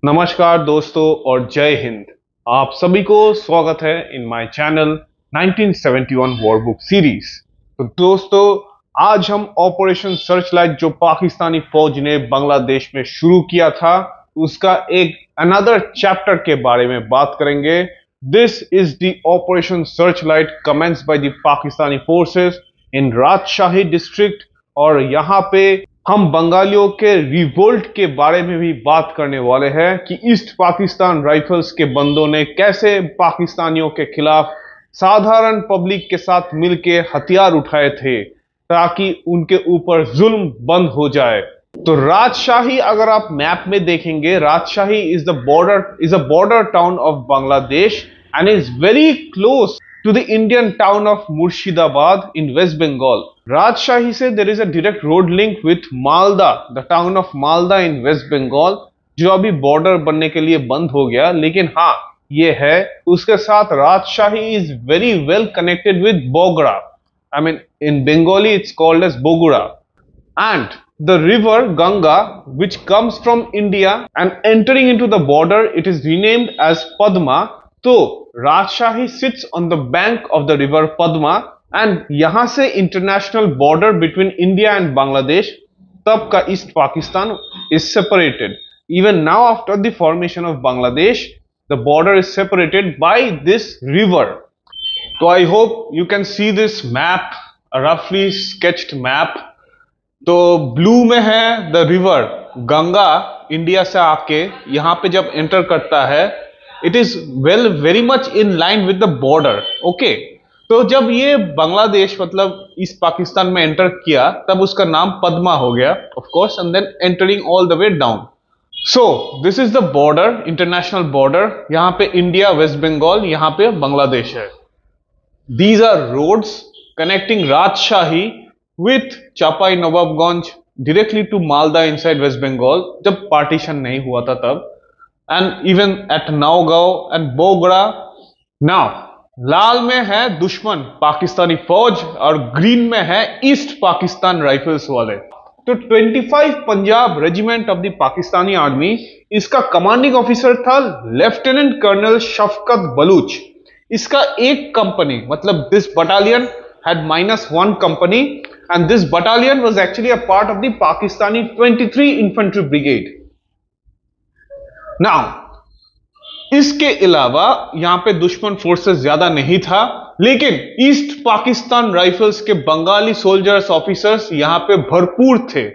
नमस्कार दोस्तों और जय हिंद। आप सभी को स्वागत है in my channel 1971 war book series. तो दोस्तों, आज हम ऑपरेशन सर्चलाइट जो पाकिस्तानी फौज ने बांग्लादेश में शुरू किया था उसका एक अनदर चैप्टर के बारे में बात करेंगे। This is the operation Searchlight commenced by the Pakistani forces in राजशाही डिस्ट्रिक्ट, और यहाँ पे हम बंगालियों के रिवोल्ट के बारे में भी बात करने वाले हैं कि ईस्ट पाकिस्तान राइफल्स के बंदों ने कैसे पाकिस्तानियों के खिलाफ साधारण पब्लिक के साथ मिलके हथियार उठाए थे ताकि उनके ऊपर जुल्म बंद हो जाए। तो राजशाही अगर आप मैप में देखेंगे, राजशाही is a border town of Bangladesh and is very close to the Indian town of Murshidabad in West Bengal. Rajshahi से there is a direct road link with Malda, the town of Malda in West Bengal, जो अभी border बनने के लिए बंद हो गया, लेकिन हाँ ये है। उसके साथ राजशाही is very well connected with Bogra. I mean in Bengali it's called as Bogura. And the river Ganga, which comes from India and entering into the border, it is renamed as Padma. तो Rajshahi sits on the bank of the river Padma and यहां से international border between India and Bangladesh, तब का east Pakistan is separated. Even now after the formation of Bangladesh the border is separated by this river. तो I hope you can see this map, रफली sketched map. तो blue में है the river Ganga, India से आके यहां पे जब एंटर करता है it is very much in line with the border. Okay, तो जब ये बांग्लादेश मतलब ईस्ट पाकिस्तान में एंटर किया तब उसका नाम पद्मा हो गया of course, and then entering all the way down. So this is the border, international border. यहां पे इंडिया, वेस्ट बंगाल, यहां पे बांग्लादेश है। These are roads connecting Rajshahi with Chapai Nawabganj directly to Malda inside West Bengal, जब पार्टीशन नहीं हुआ था तब, and even at Naugao and Bogra. Now लाल में है दुश्मन पाकिस्तानी फौज और ग्रीन में है ईस्ट पाकिस्तान राइफल्स वाले। तो 25 Punjab regiment of the Pakistani army, इसका कमांडिंग ऑफिसर था लेफ्टिनेंट कर्नल शफकत बलूच। इसका एक कंपनी मतलब this battalion had -1 company and this battalion was actually a part of the Pakistani 23 infantry brigade. Now इसके अलावा यहां पे दुश्मन फोर्सेस ज्यादा नहीं था, लेकिन ईस्ट पाकिस्तान राइफल्स के बंगाली सोल्जर्स ऑफिसर्स यहां पे भरपूर थे।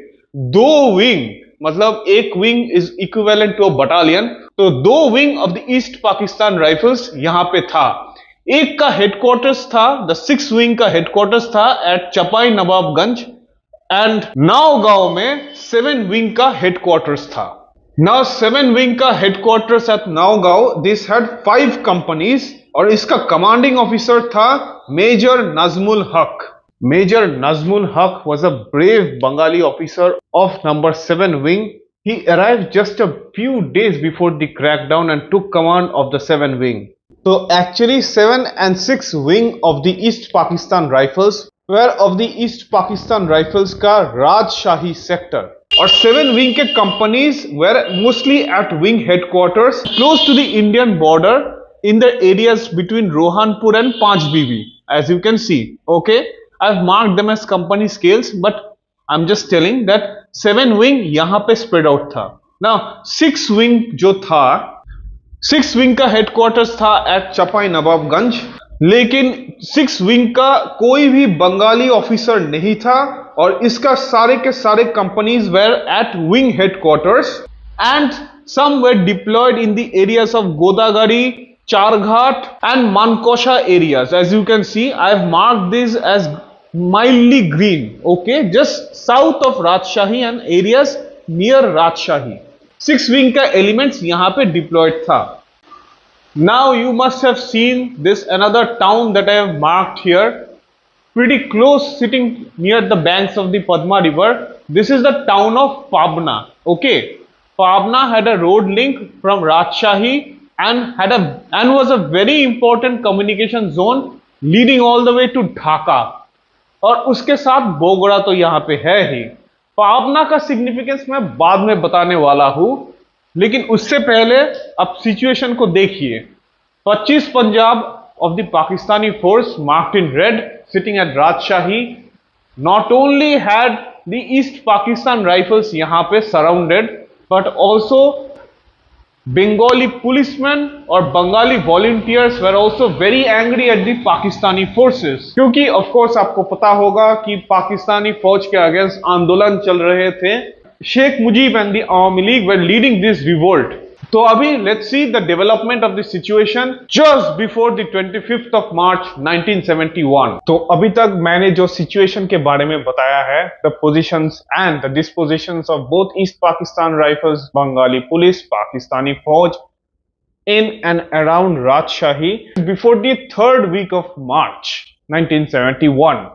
2 विंग मतलब एक wing is equivalent to a battalion, तो 2 wing of the East Pakistan Rifles यहां पे था। एक का हेडक्वार्टर्स था, द 6 विंग का हेडक्वार्टर्स था एट चपाई नवाबगंज, एंड नावगांव में 7 विंग का हेडक्वार्टर्स था। Now 7 wing का headquarters at Naugao, this had 5 companies और इसका commanding officer था मेजर नजमुल हक। मेजर नजमुल हक was a brave Bengali officer of number 7 wing. He arrived just a few days before the crackdown and took command of the 7 wing. So actually 7 and 6 wing of the East Pakistan Rifles were of the East Pakistan Rifles का राजशाही sector, और 7 wing के companies were mostly at wing headquarters close to the Indian border in the areas between Rohanpur and 5 बीबी, as you can see. Okay, I have marked them as company scales, but I am just telling that 7 wing यहां पे spread out था। Now 6 wing जो था, 6 wing का headquarters था at Chapai Nawabganj, लेकिन 6 wing का कोई भी बंगाली ऑफिसर नहीं था और इसका सारे के सारे companies were at wing headquarters and some were deployed in the areas of Godagari, Charghat and Mankosha areas. As you can see I have marked this as mildly green, okay, just south of Rajshahi and areas near Rajshahi. 6 wing का elements यहां पे diploid था। Now you must have seen this another town that I have marked here, pretty close, sitting near the banks of the Padma river. This is the town of Pabna. Okay, Pabna had a road link from Rajshahi and was a very important communication zone leading all the way to Dhaka. और उसके साथ बोगड़ा तो यहाँ पे है ही। पाबना का significance मैं बाद में बताने वाला हूं। लेकिन उससे पहले अब सिचुएशन को देखिए। 25 Punjab of the Pakistani force marked in red sitting at Rajshahi not only had the East Pakistan Rifles यहाँ पे surrounded but also Bengali policemen और Bengali volunteers were also very angry at the Pakistani forces क्योंकि of course आपको पता होगा कि पाकिस्तानी फौज के अगेंस्ट आंदोलन चल रहे थे। Sheikh Mujib and the Awami League were leading this revolt. तो अभी let's see the development of the situation just before the 25th of March 1971। तो अभी तक मैंने जो सिचुएशन के बारे में बताया है, the positions and the dispositions of both East Pakistan Rifles, Bengali police, Pakistani फौज in and around Rajshahi before the third week of March 1971.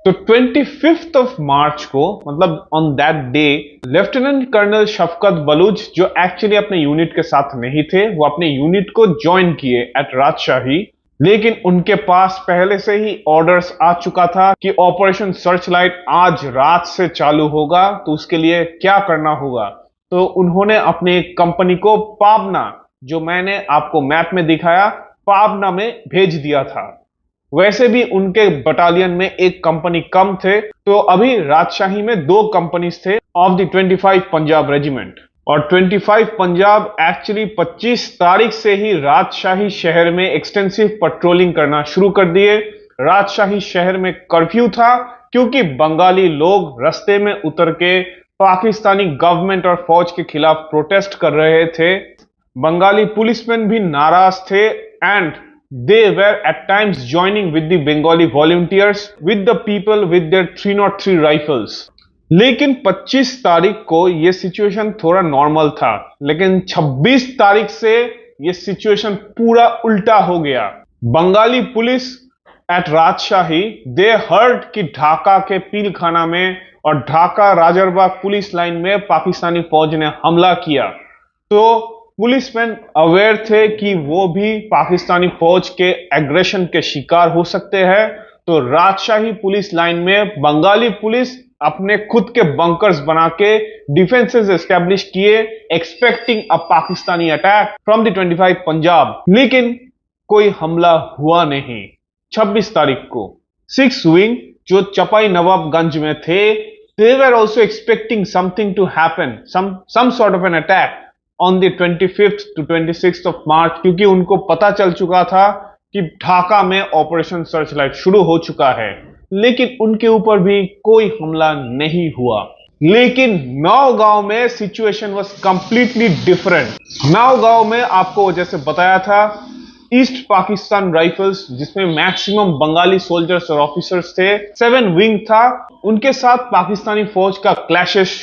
तो 25th ऑफ मार्च को मतलब on that day lieutenant colonel Shafqat Baloch जो एक्चुअली अपने यूनिट के साथ नहीं थे, वो अपने यूनिट को ज्वाइन किए एट राजशाही। लेकिन उनके पास पहले से ही ऑर्डर्स आ चुका था कि ऑपरेशन सर्च लाइट आज रात से चालू होगा, तो उसके लिए क्या करना होगा। तो उन्होंने अपने कंपनी को पाबना, जो मैंने आपको मैप में दिखाया, पाबना में भेज दिया था। वैसे भी उनके बटालियन में एक कंपनी कम थे, तो अभी राजशाही में 2 कंपनीज थे ऑफ द 25 पंजाब रेजिमेंट। और 25 पंजाब एक्चुअली 25 तारीख से ही राजशाही शहर में एक्सटेंसिव पेट्रोलिंग करना शुरू कर दिए। राजशाही शहर में कर्फ्यू था क्योंकि बंगाली लोग रास्ते में उतर के पाकिस्तानी गवर्नमेंट और फौज के खिलाफ प्रोटेस्ट कर रहे थे। बंगाली पुलिसमैन भी नाराज थे and they were at times joining with the Bengali volunteers with the people with their 303 rifles। लेकिन 25 तारीख को ये सिचुएशन थोड़ा नॉर्मल था, लेकिन 26 तारीख से ये सिचुएशन पूरा उल्टा हो गया। बंगाली पुलिस एट राजशाही दे हर्ड कि ढाका के पीलखाना में और ढाका राजरबाग पुलिस लाइन में पाकिस्तानी फौज ने हमला किया। तो पुलिसमैन अवेयर थे कि वो भी पाकिस्तानी फौज के एग्रेशन के शिकार हो सकते हैं। तो राजशाही पुलिस लाइन में बंगाली पुलिस अपने खुद के बंकर्स बना के डिफेंसेस एस्टेब्लिश किए, expecting a Pakistani attack from the 25 Punjab. लेकिन कोई हमला हुआ नहीं। 26 तारीख को 6 विंग जो चपाई नवाबगंज में थे, they were also expecting something to happen, some sort of an attack on the 25th to 26th of March, क्योंकि उनको पता चल चुका था कि ढाका में ऑपरेशन सर्च लाइट शुरू हो चुका है। लेकिन उनके ऊपर भी कोई हमला नहीं हुआ। लेकिन नौगांव में situation was completely different. Naugaon में आपको जैसे बताया था, ईस्ट पाकिस्तान राइफल्स जिसमें मैक्सिमम बंगाली सोल्जर्स और ऑफिसर्स थे, 7 विंग था, उनके साथ पाकिस्तानी फौज का क्लैशेस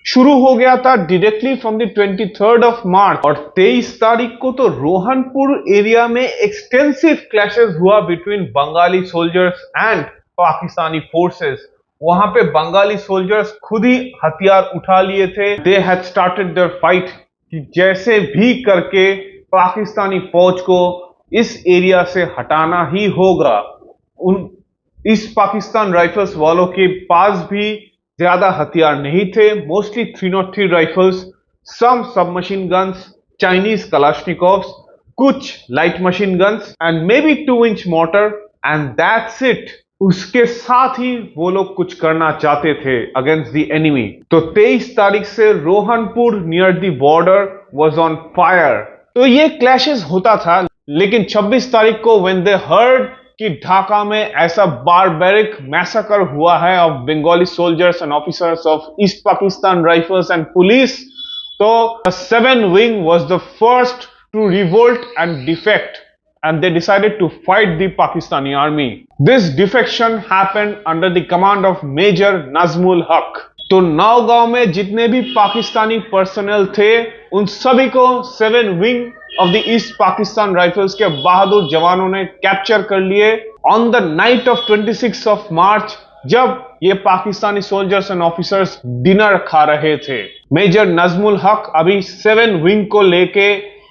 शुरू हो गया था directly from the 23rd of March. और 23 तारीख को तो रोहनपुर एरिया में एक्सटेंसिव क्लैशेस हुआ between Bengali soldiers and Pakistani forces. वहां पे बंगाली सोल्जर्स खुद ही हथियार उठा लिए थे। They had started their fight कि जैसे भी करके पाकिस्तानी फौज को इस एरिया से हटाना ही होगा। इस पाकिस्तान राइफल्स वालों के पास भी ज्यादा हथियार नहीं थे, मोस्टली 303 राइफल्स, सम सबमशीन गन्स, चाइनीज कलाशनिकोव्स, कुछ light machine guns and may be 2 inch motor and that's it. उसके साथ ही वो लोग कुछ करना चाहते थे अगेंस्ट द एनिमी। तो 23 तारीख से Rohanpur near the border was on fire. तो ये क्लैशेस होता था। लेकिन 26 तारीख को व्हेन दे हर्ड कि ढाका में ऐसा बारबेरिक मैसेकर हुआ है of Bengali soldiers and officers of East Pakistan rifles and police, तो 7 wing was the first to revolt and defect and they decided to fight the Pakistani army. This defection happened under the command of Major Nazmul Haq। तो नौगांव में जितने भी Pakistani personal थे, उन सभी को 7 wing of the East Pakistan rifles के बहादुर जवानों ने कैप्चर कर लिए on the night of 26 of March, जब ये Pakistani soldiers and officers dinner खा रहे थे। मेजर नजमुल हक अभी 7 विंग को लेके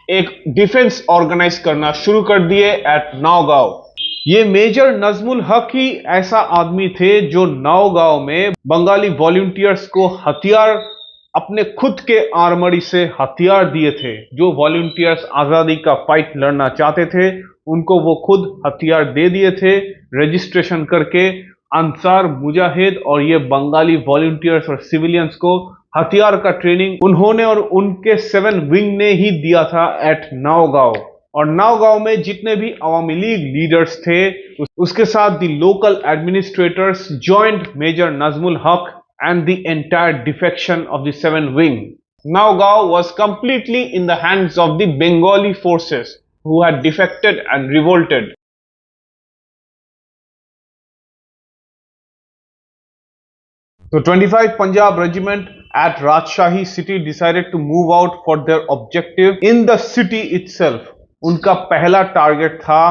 एक डिफेंस ऑर्गेनाइज करना शुरू कर दिए एट नौगांव। ये मेजर नजमुल हक ही ऐसा आदमी थे जो नौगांव में बंगाली वॉलंटियर्स को हथियार, अपने खुद के आर्मरी से हथियार दिए थे। जो वॉलंटियर्स आजादी का फाइट लड़ना चाहते थे उनको वो खुद हथियार दे दिए थे रजिस्ट्रेशन करके। अंसार मुजाहिद और ये बंगाली वॉलंटियर्स और सिविलियंस को हथियार का ट्रेनिंग उन्होंने और उनके 7 विंग ने ही दिया था एट नौगांव। और नौगांव में जितने भी अवामी लीग लीडर्स थे उसके साथ the local administrators joint major Najmul Haq and the entire defection of the 7 wing. Naogao was completely in the hands of the Bengali forces who had defected and revolted. So 25 Punjab Regiment at Rajshahi city decided to move out for their objective in the city itself. उनका पहला target था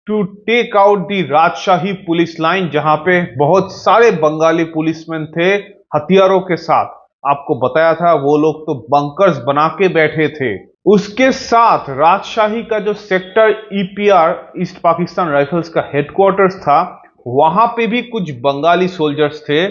to take out the राजशाही police line, जहां पे बहुत सारे Bengali policeman थे हथियारों के साथ। आपको बताया था वो लोग तो बंकर्स बना के बैठे थे। उसके साथ राजशाही का जो sector EPR east Pakistan Rifles का हेडक्वार्टर्स था वहां पे भी कुछ बंगाली सोल्जर्स थे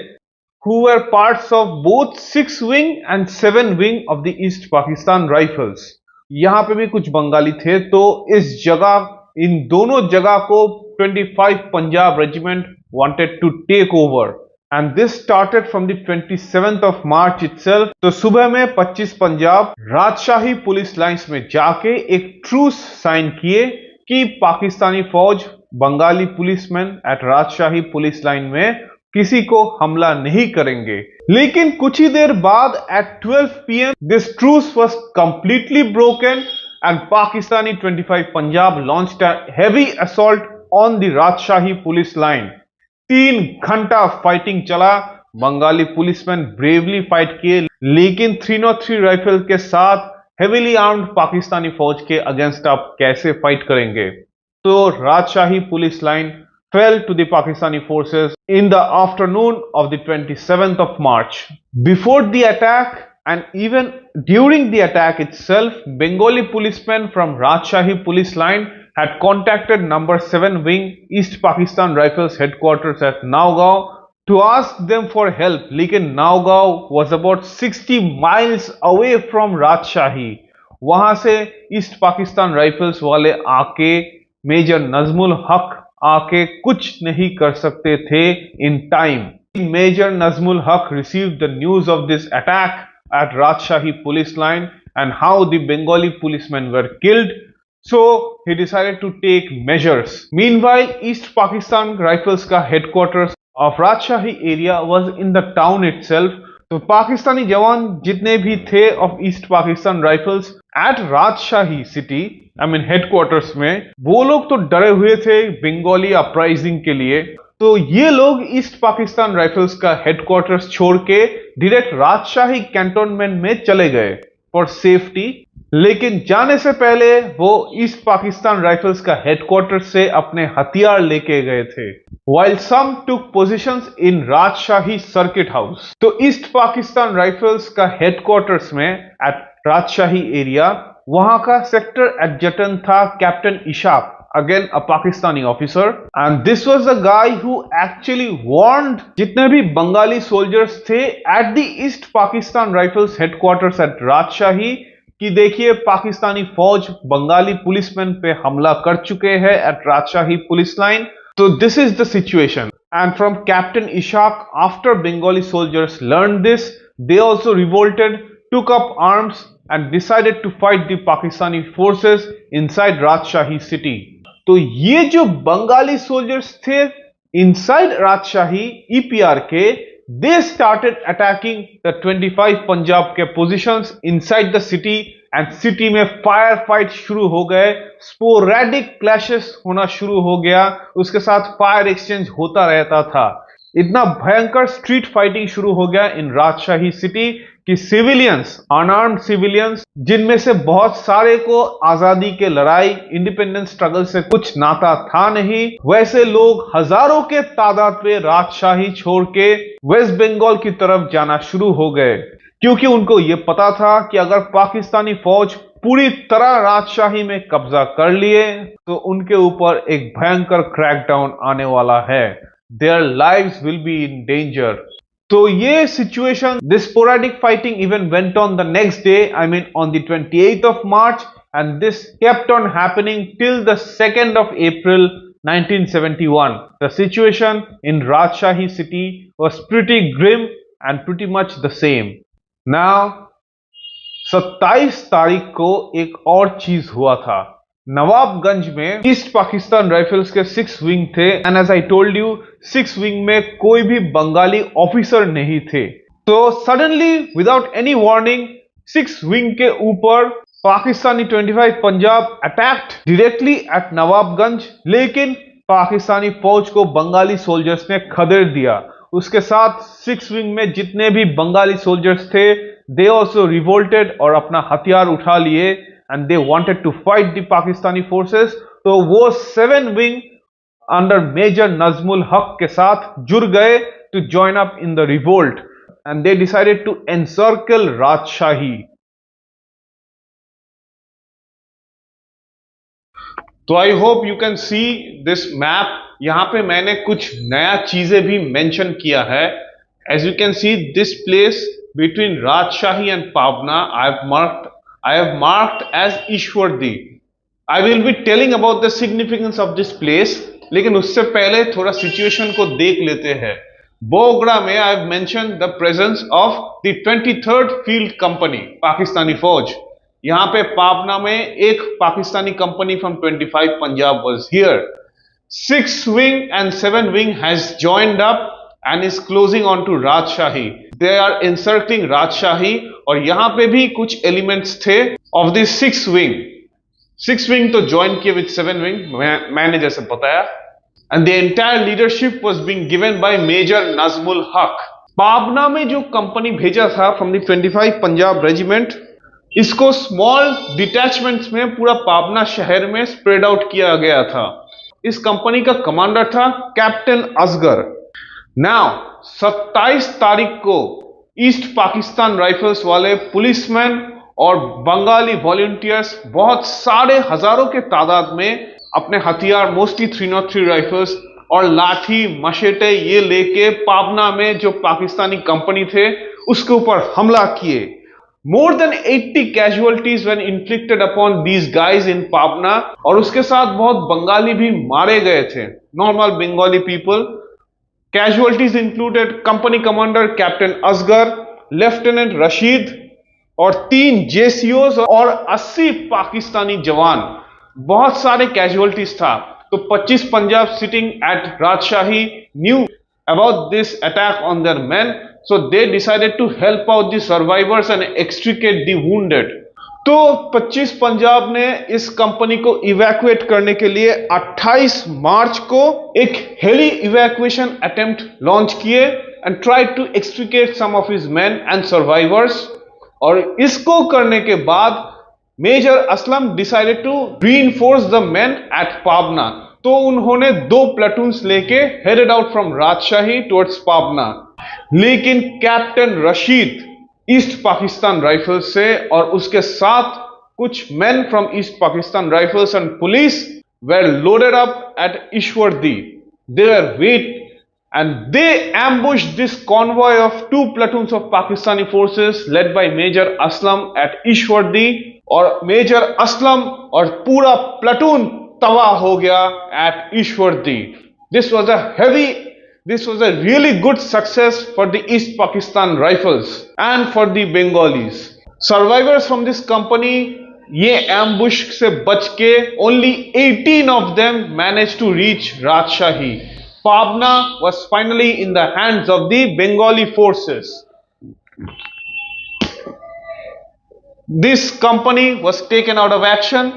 who were parts of both 6 wing and 7 wing of the east Pakistan Rifles. यहां पे भी कुछ बंगाली थे। तो इस जगह, इन दोनों जगह को 25 Punjab regiment wanted to take over and this started from the 27th of March itself। तो सुबह में 25 पंजाब राजशाही पुलिस लाइंस में जाके एक ट्रूस साइन किए कि पाकिस्तानी फौज बंगाली पुलिसमैन एट राजशाही पुलिस लाइन में किसी को हमला नहीं करेंगे। लेकिन कुछ ही देर बाद at 12 PM this truce was completely broken and Pakistani 25 Punjab launched a heavy assault on the Rajshahi police line. 3 घंटा फाइटिंग चला। बंगाली पुलिसमैन ब्रेवली फाइट किए, लेकिन 303 राइफल के साथ हेवीली आर्म्ड पाकिस्तानी फौज के अगेंस्ट आप कैसे फाइट करेंगे। तो राजशाही police line fell to the Pakistani forces in the afternoon of the 27th of March. Before the attack and even during the attack itself, Bengali policemen from Rajshahi police line had contacted number 7 wing East Pakistan Rifles headquarters at Naugao to ask them for help. लेकिन Naugao was about 60 miles away from Rajshahi. वहां से east Pakistan rifles वाले आके major Najmul हक आके कुछ नहीं कर सकते थे इन टाइम। मेजर नजमुल हक received the news of this attack at Rajshahi police line and how the Bengali policemen were killed, so he decided to take measures. Meanwhile, East Pakistan Rifles का headquarters of Rajshahi area was in the town itself. तो पाकिस्तानी जवान जितने भी थे of East Pakistan rifles at Rajshahi city I mean headquarters में, वो लोग तो डरे हुए थे बंगाली अपराइजिंग के लिए। तो ये लोग ईस्ट पाकिस्तान राइफल्स का हेडक्वार्टर्स छोड़ के डायरेक्ट राजशाही कैंटोनमेंट में चले गए फॉर सेफ्टी। लेकिन जाने से पहले वो ईस्ट पाकिस्तान राइफल्स का हेडक्वार्टर से अपने हथियार लेके गए थे। While some took positions in Rajshahi circuit house. तो ईस्ट पाकिस्तान राइफल्स का हेडक्वार्टर्स में एट राजशाही एरिया, वहां का सेक्टर एडजटेंट था captain Ishaq, again a Pakistani officer, and this was the guy who actually warned जितने भी बंगाली सोल्जर्स थे at the East Pakistan Rifles headquarters at Rajshahi कि देखिए पाकिस्तानी फौज बंगाली पुलिसमैन पे हमला कर चुके हैं एट राजशाही police line. So this is the situation, and from Captain Ishaq, after Bengali soldiers learned this, they also revolted, took up arms and decided to fight the Pakistani forces inside Rajshahi city. तो ये जो Bengali soldiers थे inside Rajshahi EPR के, they started attacking the 25 Punjab के positions inside the city and city में fire fight शुरू हो गए, स्पोरेडिक क्लैशेस होना शुरू हो गया, उसके साथ फायर एक्सचेंज होता रहता था। इतना भयंकर स्ट्रीट फाइटिंग शुरू हो गया इन राजशाही सिटी कि सिविलियंस, अनआर्म्ड सिविलियंस, जिनमें से बहुत सारे को आजादी के लड़ाई, इंडिपेंडेंस स्ट्रगल से कुछ नाता था नहीं, वैसे लोग हजारों के तादाद में राजशाही छोड़ के वेस्ट बंगाल की तरफ जाना शुरू हो गए, क्योंकि उनको यह पता था कि अगर पाकिस्तानी फौज पूरी तरह राजशाही में कब्जा कर लिए तो उनके ऊपर एक भयंकर क्रैकडाउन आने वाला है। Their lives will be in danger. तो ये situation, this sporadic fighting even went on the next day, I mean on the 28th of March, and this kept on happening till the 2nd of April 1971. The situation in Rajshahi city was pretty grim and pretty much the same. Now, 27 तारीख को एक और चीज हुआ था। नवाबगंज में east Pakistan rifles के 6 wing थे, and as I told you 6 wing में कोई भी बंगाली ऑफिसर नहीं थे। तो suddenly without any warning 6 wing के ऊपर Pakistani 25 Punjab attacked directly at Nawabganj, लेकिन पाकिस्तानी फौज को बंगाली सोल्जर्स ने खदेड़ दिया। उसके साथ 6 विंग में जितने भी बंगाली सोल्जर्स थे, दे ऑल्सो रिवोल्टेड और अपना हथियार उठा लिए and they wanted to fight the Pakistani forces. तो वो 7 wing under Major Nazmul Haq के साथ जुड़ गए to join up in the revolt, and they decided to encircle Rajshahi. तो I hope you can see this map. यहां पे मैंने कुछ नया चीजें भी मेंशन किया है। As you can see this place between Rajshahi and Pabna I have marked as Ishwardi. I will be telling about the significance of this place, लेकिन उससे पहले थोड़ा सिचुएशन को देख लेते हैं। बोगड़ा में I have mentioned the presence of the 23rd Field Company, Pakistani फौज। यहाँ पे पाबना में एक Pakistani company from 25 Punjab was here. 6 wing and 7 wing has joined up and is closing on to Rajshahi. They are encircling Rajshahi, और यहां पे भी कुछ एलिमेंट्स थे ऑफ द 6 विंग। 6 विंग तो ज्वाइन किए विद 7 विंग, मैंने जैसे बताया, and the entire leadership was being given by major Najmul Haq. Pabna में जो कंपनी भेजा था फ्रॉम द 25 पंजाब रेजिमेंट, इसको स्मॉल डिटैचमेंट्स में पूरा पाबना शहर में स्प्रेड आउट किया गया था। इस कंपनी का कमांडर था कैप्टन असगर। नाउ 27 तारीख को ईस्ट पाकिस्तान राइफल्स वाले पुलिसमैन और बंगाली वॉलंटियर्स बहुत सारे हजारों के तादाद में अपने हथियार, मोस्टली 303 राइफल्स और लाठी मशेटे ये लेके पाबना में जो पाकिस्तानी कंपनी थे उसके ऊपर हमला किए। More than 80 casualties were inflicted upon these guys in पाबना, और उसके साथ बहुत बंगाली भी मारे गए थे, normal Bengali people. Casualties included company commander Captain Asgar, Lieutenant Rashid और 3 JCOs और 80 पाकिस्तानी जवान। बहुत सारे कैजुअलिटीज था। तो 25 पंजाब सिटिंग एट राजशाही knew about this attack on their main, so they decided to help out the survivors and extricate the wounded. तो 25 पंजाब ने इस कंपनी को इवैक्यूएट करने के लिए 28 मार्च को एक हेली इवैक्यूएशन अटेम्प्ट लॉन्च किए and tried to extricate some of his men and survivors. और इसको करने के बाद major Aslam decided to reinforce the men at Pabna. तो उन्होंने 2 प्लाटून्स लेके headed out from Rajshahi towards Pabna. लेकिन captain Rashid East Pakistan Rifles से और उसके साथ कुछ men from East Pakistan rifles and police were loaded up at Ishwardi. They were wait and they ambushed this convoy of 2 platoons of Pakistani forces led by Major Aslam at Ishwardi, और major Aslam और पूरा platoon तबाह हो गया at Ishwardi. This was a really good success for the East Pakistan Rifles and for the Bengalis. Survivors from this company, ये ambush से बच के only 18 of them managed to reach Rajshahi. Pabna was finally in the hands of the Bengali forces. This company was taken out of action.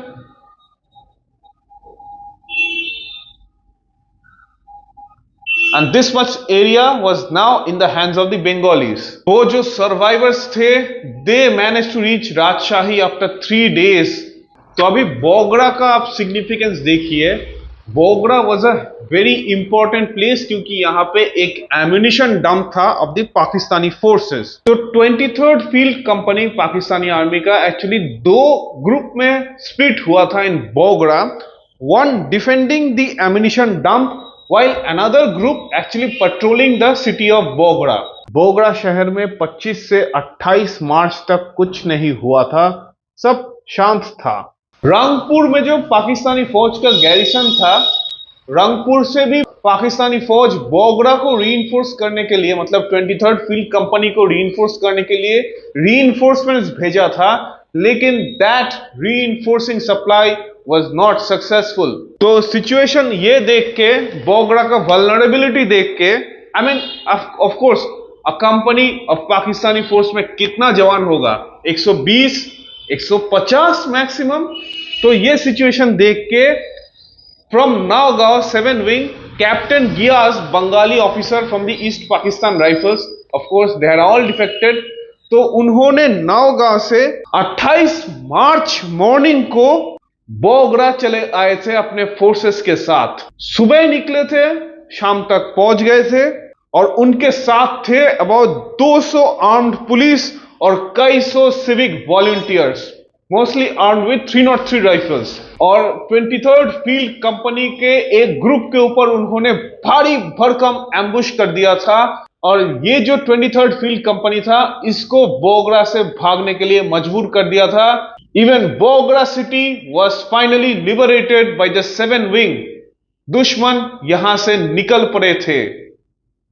And this much area was now in the hands of the Bengalis. वो जो survivors थे, they managed to reach Rajshahi after 3 days. तो अभी बोगड़ा का आप significance देखिए। Bogra was a very important place क्योंकि यहाँ पे एक एम्यूनिशन डंप था ऑफ द पाकिस्तानी फोर्सेस। तो 23rd field company Pakistani army का एक्चुअली दो ग्रुप में स्प्लिट हुआ था in Bogra, one defending the ammunition dump while another group actually patrolling the city of Bogra. Bogra शहर में 25 से 28 मार्च तक कुछ नहीं हुआ था, सब शांत था। रंगपुर में जो पाकिस्तानी फौज का गैरिसन था, रंगपुर से भी पाकिस्तानी फौज बोगरा को रीइंफोर्स करने के लिए, मतलब 23rd फील्ड कंपनी को रीइंफोर्स करने के लिए रीइंफोर्समेंट्स भेजा था, लेकिन that reinforcing supply was not successful। तो सिचुएशन ये देख के, बोगरा का वल्नरेबिलिटी देख के, I mean of course a company of Pakistani force में कितना जवान होगा, 120 150 मैक्सिमम। तो ये सिचुएशन देख के from Naogaon 7 wing captain Gias, Bengali officer from the East Pakistan Rifles, of course they are all defected, तो उन्होंने नावगांव से 28 मार्च मॉर्निंग को बोगरा चले आए थे अपने फोर्सेस के साथ। सुबह निकले थे, शाम तक पहुंच गए थे और उनके साथ थे अबाउट 200 आर्म्ड पुलिस और कई सौ civic volunteers, mostly armed with 303 rifles. और 23rd फील्ड कंपनी के एक ग्रुप के ऊपर उन्होंने भारी भरकम एम्बुश कर दिया था और ये जो 23rd फील्ड कंपनी था, इसको बोगरा से भागने के लिए मजबूर कर दिया था। Even Bogra city was finally liberated by the 7 wing। दुश्मन यहां से निकल पड़े थे।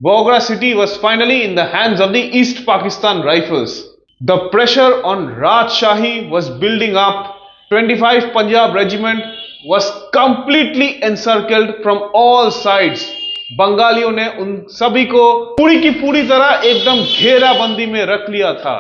Bogra city was finally in the hands of the East Pakistan Rifles। The pressure on Rajshahi was building up। 25 Punjab regiment was completely encircled from all sides। बंगालियों ने उन सभी को पूरी की पूरी तरह एकदम घेराबंदी में रख लिया था।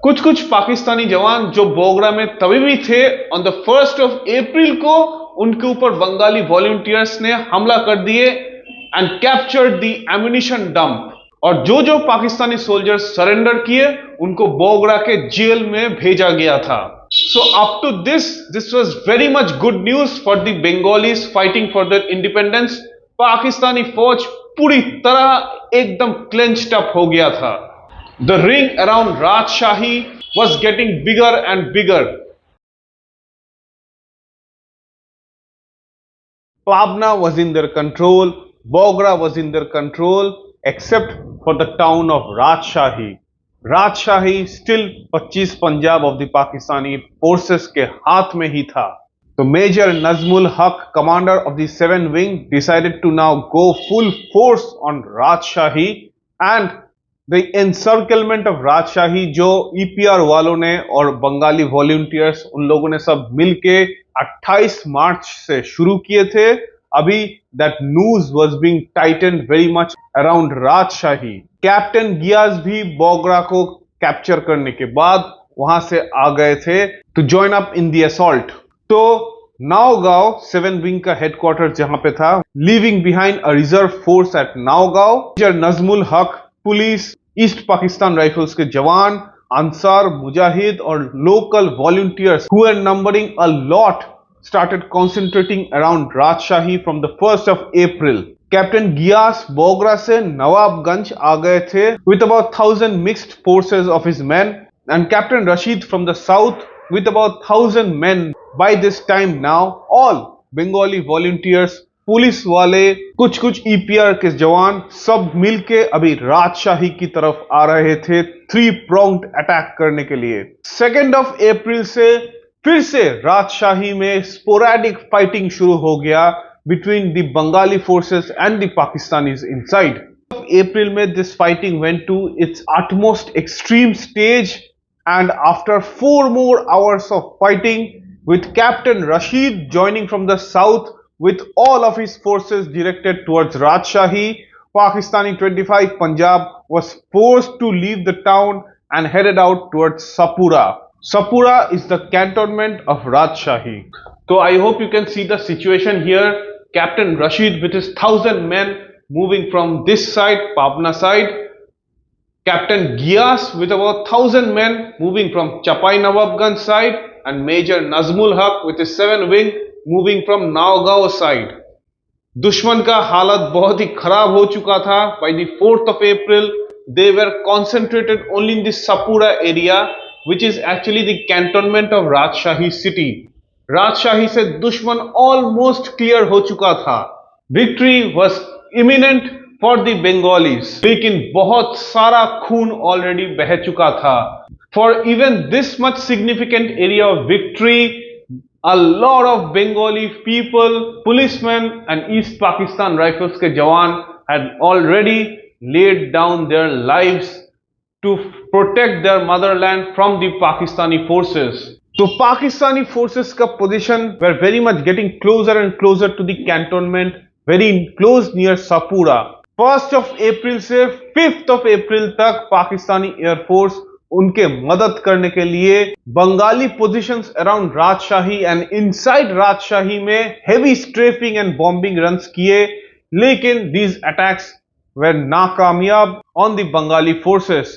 कुछ कुछ पाकिस्तानी जवान जो बोगरा में तभी भी थे, on the 1st of April को उनके ऊपर बंगाली वॉलंटियर्स ने हमला कर दिए and captured the ammunition dump. और जो जो पाकिस्तानी सोल्जर्स सरेंडर किए उनको बोगरा के जेल में भेजा गया था। So up to this was very much good news for the Bengalis fighting for their independence. Pakistani फौज पूरी तरह एकदम क्लेंच्ड अप हो गया था। The ring around Rajshahi was getting bigger and bigger। Pabna was in their control, Bogra was in their control, except for the town of Rajshahi। Rajshahi still 25 Punjab of the Pakistani forces के हाथ में ही था। तो major Najmul हक, commander of the 7 wing, decided to now go full force on Rajshahi and The encirclement of राजशाही, जो EPR वालों ने और बंगाली वॉलंटियर्स उन लोगों ने सब मिलके 28 मार्च से शुरू किए थे। अभी that news was being tightened very much around Rajshahi. Captain Gias भी बोगरा को कैप्चर करने के बाद वहां से आ गए थे to join up in the assault. तो नावगांव 7 विंग का हेडक्वार्टर जहां पे था, leaving behind a reserve force at Naogaon, major Najmul Haq, police, east Pakistan rifles के जवान, अंसार, मुजाहिद और local volunteers who were numbering a lot started concentrating around Rajshahi from the 1st of April। Captain Geass Bogra से नवाबगंज आ गए थे with about 1000 mixed forces of his men and Captain Rashid from the south with about 1000 men। By this time now all Bengali volunteers, police वाले, कुछ कुछ EPR के जवान सब मिलके अभी राजशाही की तरफ आ रहे थे 3 pronged अटैक करने के लिए। 2nd of April से फिर से राजशाही में स्पोरेडिक फाइटिंग शुरू हो गया between the Bengali forces and the Pakistanis inside. April में this fighting went to its utmost extreme stage and after 4 more hours of fighting with Captain Rashid joining from the south with all of his forces directed towards Rajshahi, Pakistani 25 Punjab was forced to leave the town and headed out towards Sapura। Sapura is the cantonment of Rajshahi। So I hope you can see the situation here। Captain Rashid with his 1000 men moving from this side, Pabna side, Captain Gias with about 1000 men moving from Chapai Nawabganj side, and Major Nazmul Haq with his 7 wing moving from Naogao side। दुश्मन का हालत बहुत ही खराब हो चुका था। By the 4th of April, they were concentrated only in the Sapura area, which is actually the cantonment of Rajshahi city. राजशाही से दुश्मन ऑलमोस्ट क्लियर हो चुका था। Victory was imminent for the Bengalis, लेकिन बहुत सारा खून ऑलरेडी बह चुका था। For even this much significant area of victory, a lot of Bengali people, policemen and East Pakistan Rifles के जवान had already laid down their lives to protect their motherland from the Pakistani forces. तो Pakistani forces का position were very much getting closer and closer to the cantonment, very close near Sapura. 1st of April से 5th of April तक Pakistani air force उनके मदद करने के लिए Bengali positions around राजशाही एंड इनसाइड राजशाही में हेवी स्ट्रेफिंग एंड बॉम्बिंग रन्स किए, लेकिन दीज अटैक्स वे नाकामयाब on the Bengali forces.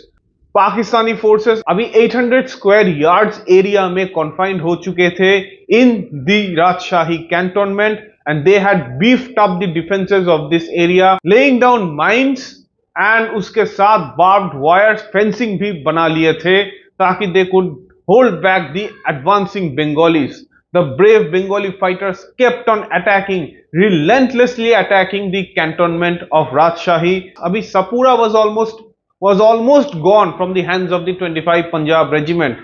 Pakistani forces अभी 800 स्क्वायर यार्ड्स एरिया में कॉन्फाइंड हो चुके थे इन द राजशाही cantonment, and they had beefed up the defences of this area, laying down mines and उसके साथ बार्ब्ड वायर्स फेंसिंग भी बना लिए थे ताकि they could hold back the advancing Bengalis. The brave Bengali fighters kept on attacking, relentlessly attacking the cantonment of Rajshahi. Abhi Sapura was almost gone from the hands of the 25 Punjab regiment.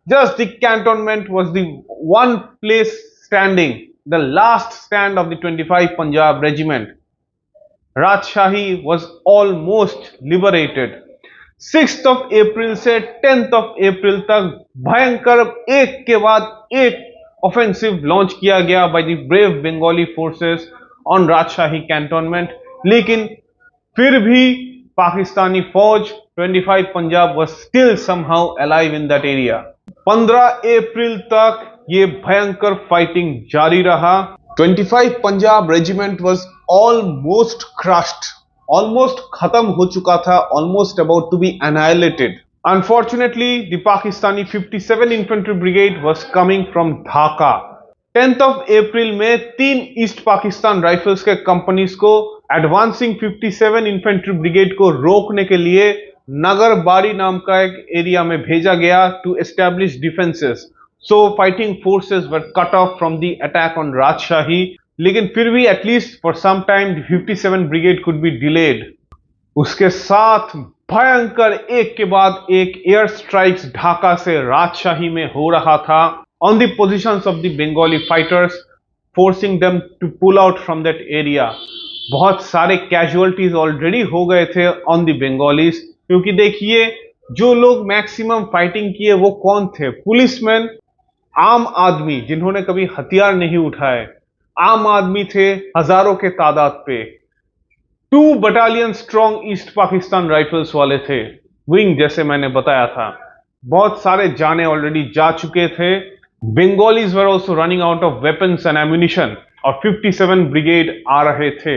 Just the cantonment was the one place standing, the last stand of the 25 Punjab regiment. राजशाही was almost liberated. 6th of April से 10th of April तक भयंकर एक के बाद एक offensive launch किया गया by the brave Bengali forces on राजशाही कैंटोनमेंट, लेकिन फिर भी पाकिस्तानी फौज 25 Punjab was still somehow alive in that area. 15 अप्रैल तक ये भयंकर फाइटिंग जारी रहा। 25 Punjab regiment was almost crushed, almost खत्म हो चुका था, almost about to be annihilated. Unfortunately, the Pakistani 57 Infantry Brigade was coming from Dhaka. 10th of April में 3 ईस्ट पाकिस्तान राइफल्स के कंपनीज को एडवांसिंग 57 इन्फेंट्री ब्रिगेड को रोकने के लिए नगरबाड़ी नाम का एक एरिया में भेजा गया to establish defences. So fighting forces were cut off from the attack on Rajshahi, लेकिन फिर भी at least for some time 57 brigade could be delayed. उसके साथ भयंकर एक के बाद एक एयर स्ट्राइक्स ढाका से राजशाही में हो रहा था on the positions of the Bengali fighters, forcing them to pull out from that area. बहुत सारे casualties already हो गए थे on the Bengalis, क्योंकि देखिए जो लोग मैक्सिमम फाइटिंग किए वो कौन थे? पुलिसमैन, आम आदमी जिन्होंने कभी हथियार नहीं उठाए, आम आदमी थे हजारों के तादाद पे। 2 battalion strong east Pakistan rifles वाले थे, विंग जैसे मैंने बताया था। बहुत सारे जाने ऑलरेडी जा चुके थे। Bengalis were also running out of weapons and ammunition और 57 ब्रिगेड आ रहे थे।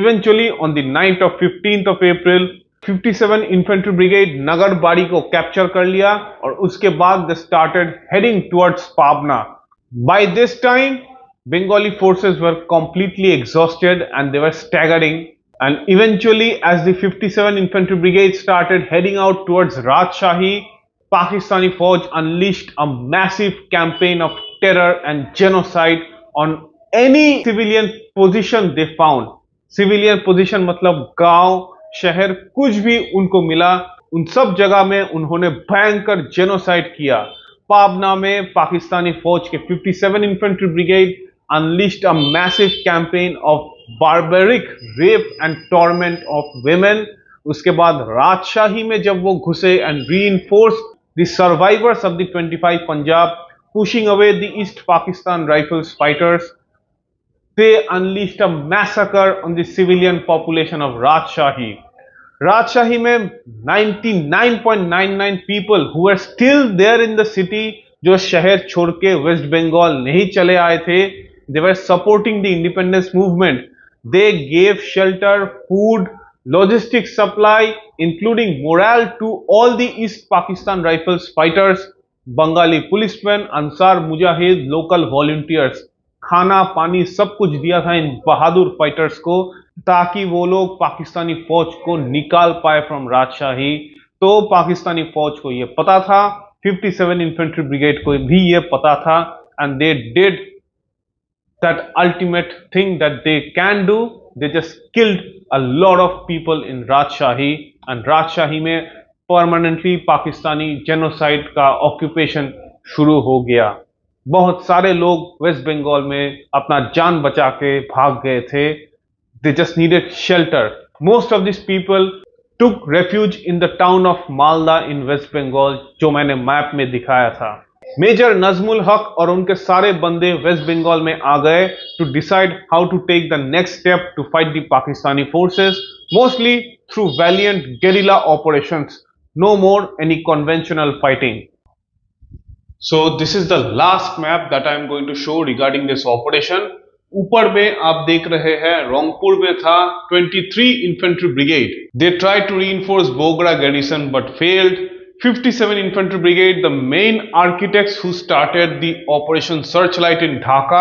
Eventually on the night of 15th of April, 57 infantry brigade Nagarbari को कैप्चर कर लिया और उसके बाद they started heading towards Pabna. By this time, Bengali forces were completely exhausted and they were staggering. And eventually, as the 57 infantry brigade started heading out towards Rajshahi, Pakistani Fauj unleashed a massive campaign of terror and genocide on any civilian position they found. Civilian position मतलब गांव, शहर, कुछ भी उनको मिला, उन सब जगह में उन्होंने भयंकर जेनोसाइड किया। पाबना में पाकिस्तानी फौज के 57 infantry brigade unleashed a massive campaign of barbaric rape and torment of women. उसके बाद राजशाही में जब वो घुसे and reinforced the survivors of the 25 Punjab, pushing away the East Pakistan Rifles fighters, they unleashed a massacre on the civilian population of Rajshahi. Rajshahi में 99.99 people who were still there in the city, जो शहर छोड़ के waste Bengal नहीं चले आए थे, they were supporting the independence movement. They gave shelter, food, logistic supply, including morale to all the East Pakistan Rifles fighters, Bengali policemen, Ansar Mujahid, local volunteers. खाना पानी सब कुछ दिया था इन बहादुर फाइटर्स को, ताकि वो लोग पाकिस्तानी फौज को निकाल पाए फ्रॉम राजशाही। तो पाकिस्तानी फौज को ये पता था, 57 इन्फेंट्री ब्रिगेड को भी ये पता था, and they did that ultimate thing that they can do. They just killed a lot of people in Rajshahi, and Rajshahi में permanently पाकिस्तानी जेनोसाइड का ऑक्यूपेशन शुरू हो गया। बहुत सारे लोग वेस्ट बंगाल में अपना जान बचा के भाग गए थे। They just needed shelter. Most of these people took refuge in the town of Malda in West Bengal, जो मैंने मैप में दिखाया था। मेजर नजमुल हक और उनके सारे बंदे वेस्ट बंगाल में आ गए to decide how to take the next step to fight the Pakistani forces, mostly through valiant guerrilla operations, no more any conventional fighting. So this is the last map that I am going to show regarding this operation. ऊपर में आप देख रहे हैं रोंगपुर में था 23 infantry brigade. They try to reinforce Bogra garrison but failed. 57 Infantry Brigade, the main architects who started the Operation Searchlight in Dhaka,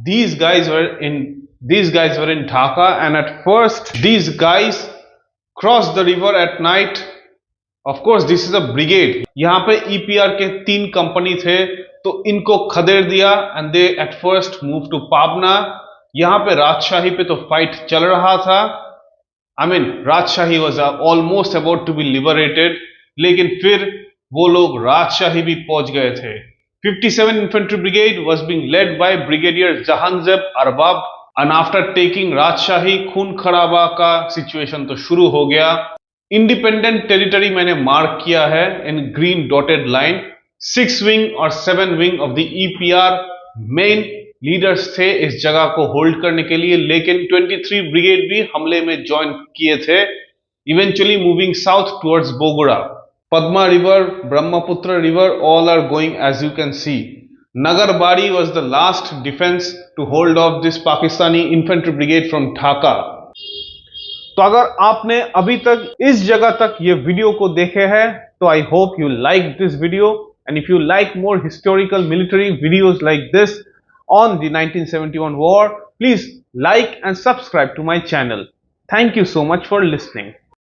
these guys were in Dhaka, and at first these guys crossed the river at night. Of course, this is a brigade. यहाँ पे EPR के 3 company थे, तो इनको खदेड़ दिया, and they at first moved to Pabna. यहाँ पे राजशाही पे तो फाइट चल रहा था। I mean, राजशाही was almost about to be liberated. लेकिन फिर वो लोग राजशाही भी पहुंच गए थे। 57 Infantry Brigade was being led by Brigadier Jahanzeb Arbab, and after taking राजशाही खून खराबा का सिचुएशन तो शुरू हो गया। इंडिपेंडेंट टेरिटरी मैंने मार्क किया है इन ग्रीन डॉटेड लाइन। 6 विंग और 7 wing of the EPR main leaders थे इस जगह को होल्ड करने के लिए, लेकिन 23 ब्रिगेड भी हमले में ज्वाइन किए थे, eventually moving south towards Bogura. Padma River, Brahmaputra River, all are going as you can see. Nagarbari was the last defense to hold off this Pakistani infantry brigade from Dhaka. तो अगर आपने अभी तक इस जगह तक ये वीडियो को देखे हैं, तो I hope you like this video, and if you like more historical military videos like this on the 1971 war, please like and subscribe to my channel. Thank you so much for listening.